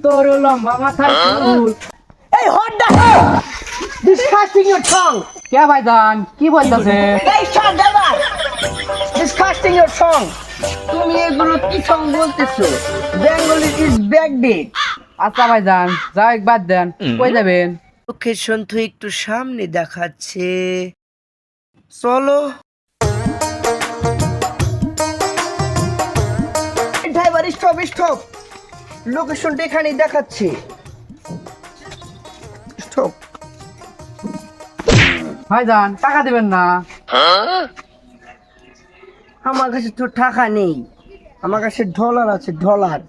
তোর লম্বা মাথার চুল। এই what the hell, disgusting your tongue. কে ভাইজান কি বলতেছে? এই শাট দেবা, ডিসকাস্টিং ইওর টং। তুমি এগুলো কি সং বলতেছো? Bengali is backdate. আচ্ছা ভাইজান যাও একবার দেন, কই যাবেন? লোকেশন তো একটু সামনে দেখাচ্ছে, চলো। ড্রাইভার স্টপ স্টপ, লোকেশনটা এখানেই দেখাচ্ছে, স্টপ। ভাইজান টাকা দিবেন না? আমার কাছে তো টাকা নেই, আমার কাছে ডলার আছে, ডলার।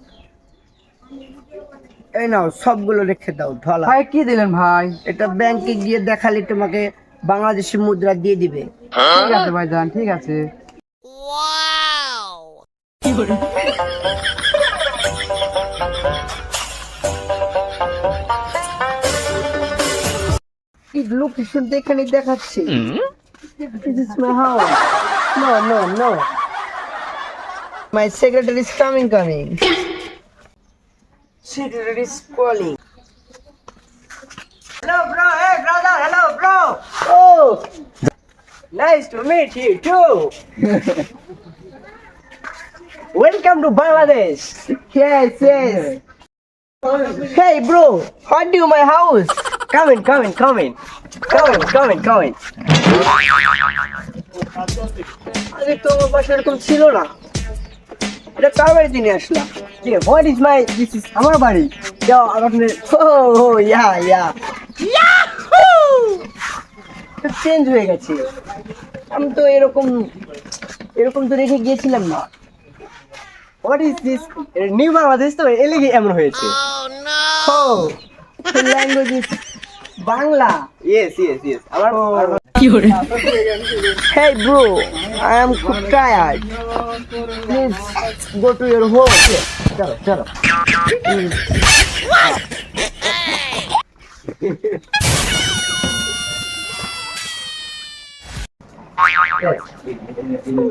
এই নাও, সবগুলো রেখে দাও ডলার। ভাই কি দিলেন ভাই? এটা ব্যাংকে গিয়ে দেখালে তোমাকে বাংলাদেশি মুদ্রা দিয়ে দিবে। ঠিক আছে ভাইজান, ঠিক আছে। এই লোকেশনটা এখানে দেখাচ্ছে। This is my house. No, no, no. My secretary is coming. Secretary is calling. Hello, bro. Hey, brother. Hello, bro. Oh, nice to meet you too. Welcome to Bangladesh. Yes, yes. Hey, bro. What do my house? Come in. আরে তো আমার বাসা এরকম ছিল না, এটা কার বাড়িতে নিয়ে আসলাম? What is my, this is আমার বাড়ি। যাও আপনি, ও ইয়া চেঞ্জ হয়ে গেছে। আমি তো এরকম তো রেখে গিয়েছিলাম না। What is this, new Bangladesh তো এলে এমন হয়েছে। ও ল্যাঙ্গুয়েজ ইজ বাংলা। ইয়েস আমার Hey bro, I am tired. Please go to your home. Chalo.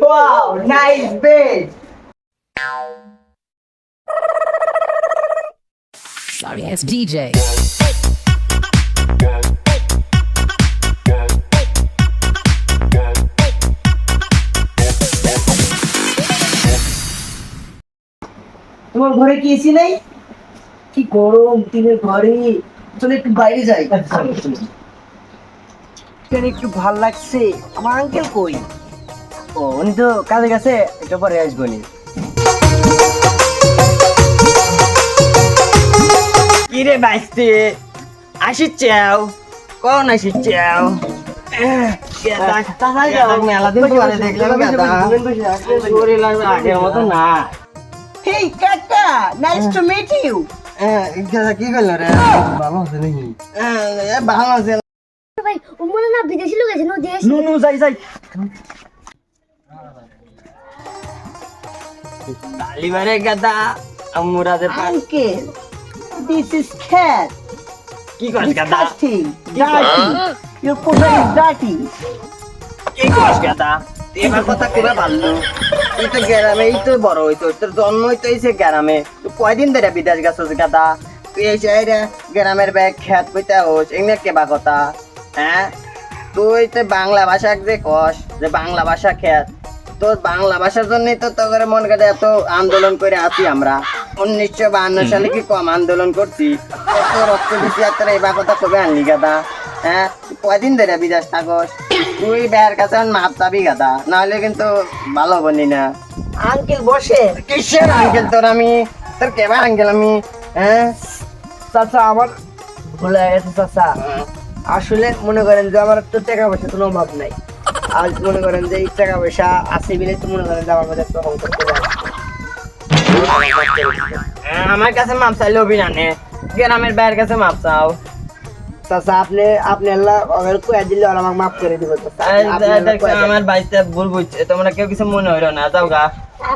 Wow, nice bed. Sorry ass DJ. তোমার ঘরে কি এসি নাই? কি গরম দিনের ঘরে, চলে একটু বাইরে যাই। কেন একটু ভাল লাগছে। আমার আঙ্কেল কই? ও উনি তো কাজে গেছে, একটু পরে আসবো নি। কিরে বাইস্তে আসিচ্ছাও, কোন আসিচ্ছাও? মেলা দিন পরে দেখলাম শরীর আগের মতো না। Hey Kaka, nice to meet you. কি করলো রে? ভালো আছে নাকি? ভালো আছে ভাই, ও মনে না বিদেশি লোক আছে, নো দেশ। নুনু যাই তালি মারে গাদা আমুরাদের আঙ্কেল, this is cat. কি করিস গাদা? Dirty. Your pussy is dirty. কি করিস গাদা? এবার কথা কইবা ভালো। তুই তো গ্রামে এই তো বড় হইতো, তোর জন্ম হইতো এসে গ্রামে। তুই কয়দিন ধরে বিদেশ গেছিস গাদা? তুই এই শহরে গ্রামের ব্যাগ খেত কইতে হোস, এমনি কেবা কথা? হ্যাঁ, তুই তো বাংলা ভাষা যে কস, যে বাংলা ভাষা খেত, তোর বাংলা ভাষার জন্যই তো তোর মন কাটে এত আন্দোলন করে আছি আমরা। 1952 সালে কি কম আন্দোলন করছি? এত রক্ত দিছি, আর তোর এবার কথা কবে আনলি গাদা? হ্যাঁ, কয়দিন ধরে বিদেশ থাকস? তুই বের কাছে মাপ চাবি গাদা, নাহলে কিন্তু ভালো বলি না। আঙ্কেল বসে, কিসের আঙ্কেল তোর? আমি তোর কেবার আঙ্কেল আমি? হ্যাঁ চাচা, আমার ভুলে গেছে চাচা। আসলে মনে করেন যে আমার তো টাকা পয়সা কোনো অভাব নাই। আজ মনে করেন যে এই টাকা পয়সা আছে বলে তো মনে করেন যে আমার মধ্যে একটা অহংকার চলে আসে। আমার কাছে মাপ চাইলে অভিনানে, গ্রামের বাইরের কাছে মাপ চাও। চাচা আপনি আল্লাহ ওদের কয়ে দিলে আর আমাকে মাফ করে দিব। আমার বাইতে ভুল বুঝছে, তোমরা কেউ কিছু মনে হইলো না। যাও গা,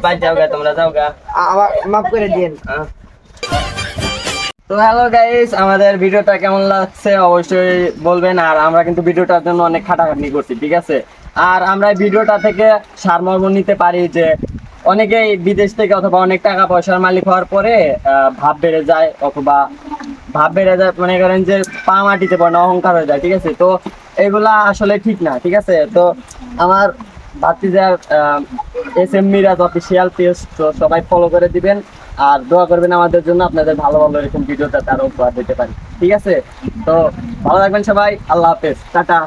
বাইরে যাও গা, তোমরা যাও গা, আবার মাফ করে দিন। তো হ্যালো গাইস, আমাদের ভিডিওটা কেমন লাগছে অবশ্যই বলবেন। আর আমরা কিন্তু ভিডিওটার জন্য অনেক খাটাখাটনি করছি, ঠিক আছে? আর আমরা এই ভিডিওটা থেকে সারমর্ম নিতে পারি যে অনেকেই বিদেশ থেকে অথবা অনেক টাকা পয়সার মালিক হওয়ার পরে ভাব বেড়ে যায়, অথবা ভাব বেড়ে যায়, মনে করেন যে পা মাটিতে পড়ে না, অহংকার হয়ে যায়। ঠিক আছে, তো এগুলা আসলে ঠিক না। ঠিক আছে, তো আমার ভাতিজার SM মিরাজ অফিসিয়াল পেজ, তো সবাই ফলো করে দিবেন আর দোয়া করবেন আমাদের জন্য, আপনাদের ভালো ভালো এরকম ভিডিওটা তারও উপহার দিতে পারি। ঠিক আছে, তো ভালো থাকবেন সবাই, আল্লাহ হাফেজ, টাটা।